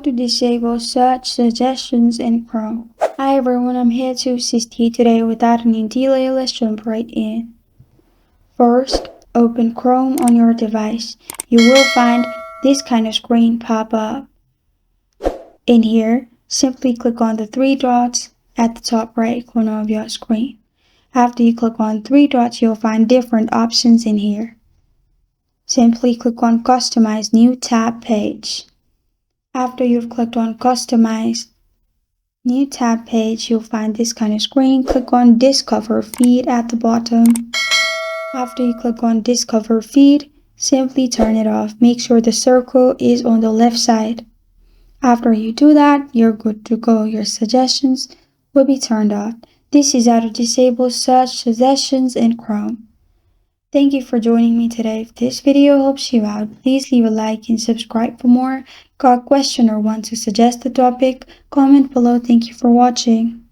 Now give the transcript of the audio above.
to disable search suggestions in Chrome. Hi everyone, I'm here to assist you today. Without any delay, let's jump right in. First, open Chrome on your device. You will find this kind of screen pop up. In here, simply click on the three dots at the top right corner of your screen. After you click on three dots, you'll find different options in here. Simply click on Customize New Tab Page. After you've clicked on Customize New Tab Page, you'll find this kind of screen. Click on Discover Feed at the bottom. After you click on Discover Feed, simply turn it off. Make sure the circle is on the left side. After you do that, you're good to go. Your suggestions will be turned off. This is how to disable search suggestions in Chrome. Thank you for joining me today. If this video helps you out, please leave a like and subscribe for more. Got a question or want to suggest a topic? Comment below. Thank you for watching.